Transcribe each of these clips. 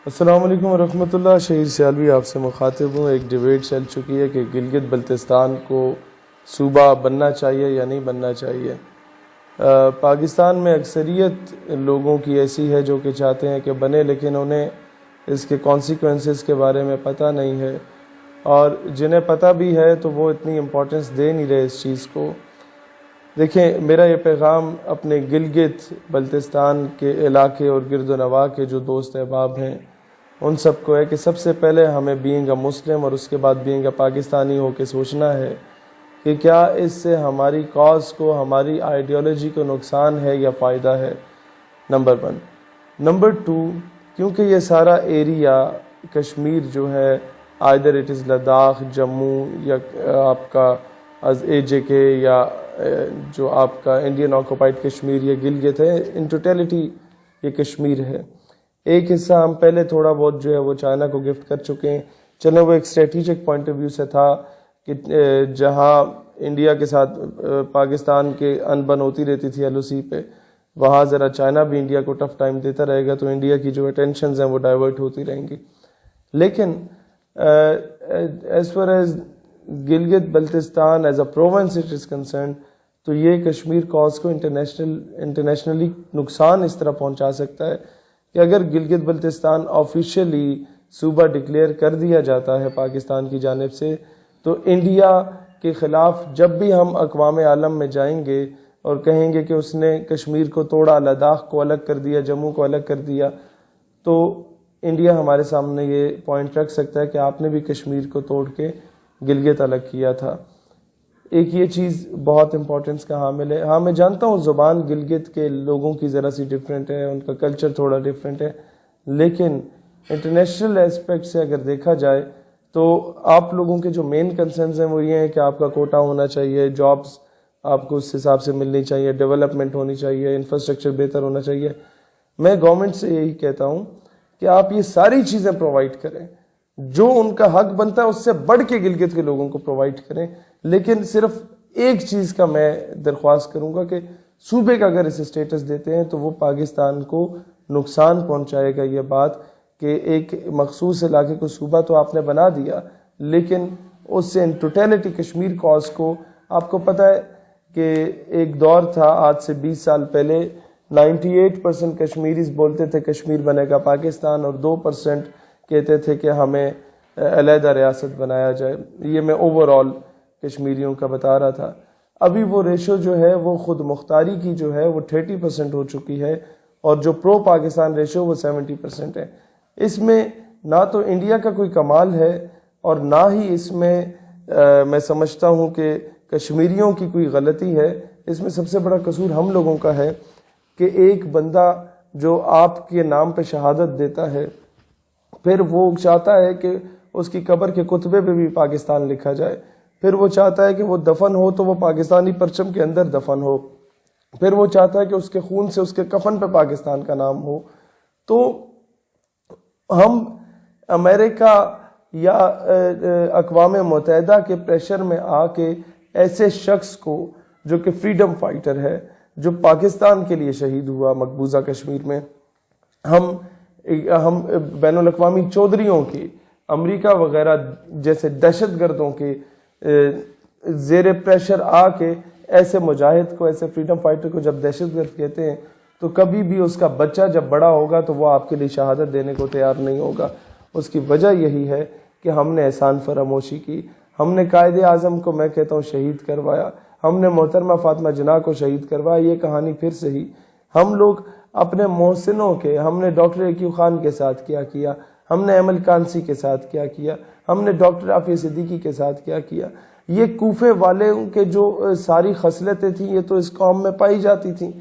السلام علیکم ورحمۃ اللہ. شہید سیالوی آپ سے مخاطب ہوں. ایک ڈیبیٹ چل چکی ہے کہ گلگت بلتستان کو صوبہ بننا چاہیے یا نہیں بننا چاہیے. پاکستان میں اکثریت لوگوں کی ایسی ہے جو کہ چاہتے ہیں کہ بنے، لیکن انہیں اس کے کانسیکوینسز کے بارے میں پتہ نہیں ہے، اور جنہیں پتہ بھی ہے تو وہ اتنی امپورٹنس دے نہیں رہے اس چیز کو. دیکھیں، میرا یہ پیغام اپنے گلگت بلتستان کے علاقے اور گرد و نواح کے جو دوست احباب ہیں ان سب کو ہے کہ سب سے پہلے ہمیں بینگ اے مسلم اور اس کے بعد بینگ اے پاکستانی ہو کے سوچنا ہے کہ کیا اس سے ہماری کاز کو، ہماری آئیڈیالوجی کو نقصان ہے یا فائدہ ہے. نمبر 1. نمبر 2، کیونکہ یہ سارا ایریا کشمیر جو ہے، either it is Ladakh, Jammu, یا آپ کا AJK، یا جو آپ کا انڈین آکوپائڈ کشمیر یا گلگت ہے، ان ٹوٹیلٹی یہ کشمیر ہے. ایک حصہ ہم پہلے تھوڑا بہت جو ہے وہ چائنا کو گفٹ کر چکے ہیں. چلیں، وہ ایک اسٹریٹجک پوائنٹ آف ویو سے تھا کہ جہاں انڈیا کے ساتھ پاکستان کے انبن ہوتی رہتی تھی LOC پہ، وہاں ذرا چائنا بھی انڈیا کو ٹف ٹائم دیتا رہے گا تو انڈیا کی جو اٹینشنز ہیں وہ ڈائیورٹ ہوتی رہیں گی. لیکن as far as Gilgit Baltistan as a province it is concerned, تو یہ کشمیر کاز کو انٹرنیشنلی نقصان اس طرح پہنچا سکتا ہے کہ اگر گلگت بلتستان آفیشیلی صوبہ ڈکلیئر کر دیا جاتا ہے پاکستان کی جانب سے، تو انڈیا کے خلاف جب بھی ہم اقوام عالم میں جائیں گے اور کہیں گے کہ اس نے کشمیر کو توڑا، لداخ کو الگ کر دیا، جموں کو الگ کر دیا، تو انڈیا ہمارے سامنے یہ پوائنٹ رکھ سکتا ہے کہ آپ نے بھی کشمیر کو توڑ کے گلگت الگ کیا تھا. ایک یہ چیز بہت امپورٹنس کا حامل ہے. ہاں، میں جانتا ہوں زبان گلگت کے لوگوں کی ذرا سی ڈیفرنٹ ہے، ان کا کلچر تھوڑا ڈیفرنٹ ہے، لیکن انٹرنیشنل ایسپیکٹ سے اگر دیکھا جائے تو آپ لوگوں کے جو مین کنسرنز ہیں وہ یہ ہیں کہ آپ کا کوٹا ہونا چاہیے، جابز آپ کو اس حساب سے ملنی چاہیے، ڈیولپمنٹ ہونی چاہیے، انفراسٹرکچر بہتر ہونا چاہیے. میں گورنمنٹ سے یہی کہتا ہوں کہ آپ یہ ساری چیزیں پرووائڈ کریں، جو ان کا حق بنتا ہے اس سے بڑھ کے گلگت کے لوگوں کو پرووائڈ کریں. لیکن صرف ایک چیز کا میں درخواست کروں گا کہ صوبے کا اگر اسے اسٹیٹس دیتے ہیں تو وہ پاکستان کو نقصان پہنچائے گا. یہ بات کہ ایک مخصوص علاقے کو صوبہ تو آپ نے بنا دیا، لیکن اس سے ان ٹوٹیلٹی کشمیر کاز کو، آپ کو پتہ ہے کہ ایک دور تھا آج سے 20 سال پہلے 98% کشمیریز بولتے تھے کشمیر بنے گا پاکستان، اور 2% کہتے تھے کہ ہمیں علیحدہ ریاست بنایا جائے. یہ میں اوور آل کشمیریوں کا بتا رہا تھا. ابھی وہ ریشو جو ہے وہ خود مختاری کی جو ہے وہ 30% ہو چکی ہے، اور جو پرو پاکستان ریشو وہ 70% ہے. اس میں نہ تو انڈیا کا کوئی کمال ہے اور نہ ہی اس میں میں سمجھتا ہوں کہ کشمیریوں کی کوئی غلطی ہے. اس میں سب سے بڑا قصور ہم لوگوں کا ہے کہ ایک بندہ جو آپ کے نام پہ شہادت دیتا ہے، پھر وہ چاہتا ہے کہ اس کی قبر کے کتبے پہ بھی پاکستان لکھا جائے، پھر وہ چاہتا ہے کہ وہ دفن ہو تو وہ پاکستانی پرچم کے اندر دفن ہو، پھر وہ چاہتا ہے کہ اس کے خون سے اس کے کفن پہ پاکستان کا نام ہو. تو ہم امریکہ یا اقوام متحدہ کے پریشر میں آ کے ایسے شخص کو جو کہ فریڈم فائٹر ہے، جو پاکستان کے لیے شہید ہوا مقبوضہ کشمیر میں، ہم بین الاقوامی چودھریوں کے، امریکہ وغیرہ جیسے دہشت گردوں کے زیر پریشر آ کے ایسے مجاہد کو، ایسے فریڈم فائٹر کو جب دہشت گرد کہتے ہیں تو کبھی بھی اس کا بچہ جب بڑا ہوگا تو وہ آپ کے لیے شہادت دینے کو تیار نہیں ہوگا. اس کی وجہ یہی ہے کہ ہم نے احسان فراموشی کی، ہم نے قائد اعظم کو میں کہتا ہوں شہید کروایا، ہم نے محترمہ فاطمہ جناح کو شہید کروایا. یہ کہانی پھر سے ہی ہم لوگ اپنے محسنوں کے، ہم نے ڈاکٹر ایکیو خان کے ساتھ کیا کیا، ہم نے ایمل کانسی کے ساتھ کیا کیا، ہم نے ڈاکٹر عافیہ صدیقی کے ساتھ کیا کیا. یہ کوفے والے کے جو ساری خصلتیں تھیں یہ تو اس قوم میں پائی جاتی تھیں،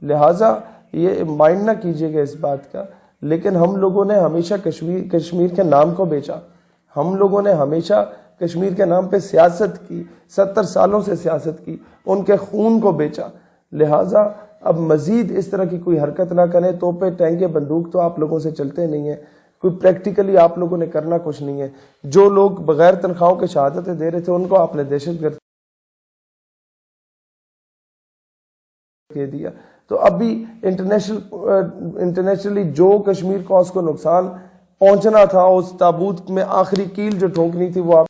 لہٰذا یہ مائنڈ نہ کیجیے گا اس بات کا. لیکن ہم لوگوں نے ہمیشہ کشمیر کے نام کو بیچا، ہم لوگوں نے ہمیشہ کشمیر کے نام پہ سیاست کی، 70 سالوں سے سیاست کی، ان کے خون کو بیچا. لہٰذا اب مزید اس طرح کی کوئی حرکت نہ کریں. توپے، ٹینکے، بندوق تو آپ لوگوں سے چلتے نہیں ہیں، کوئی پریکٹیکلی آپ لوگوں نے کرنا کچھ نہیں ہے. جو لوگ بغیر تنخواہوں کے شہادتیں دے رہے تھے ان کو آپ نے دہشت گرد کہہ دیا. تو اب بھی انٹرنیشنلی جو کشمیر کاز کو نقصان پہنچنا تھا, اس تابوت میں آخری کیل جو ٹھونکنی تھی وہ آپ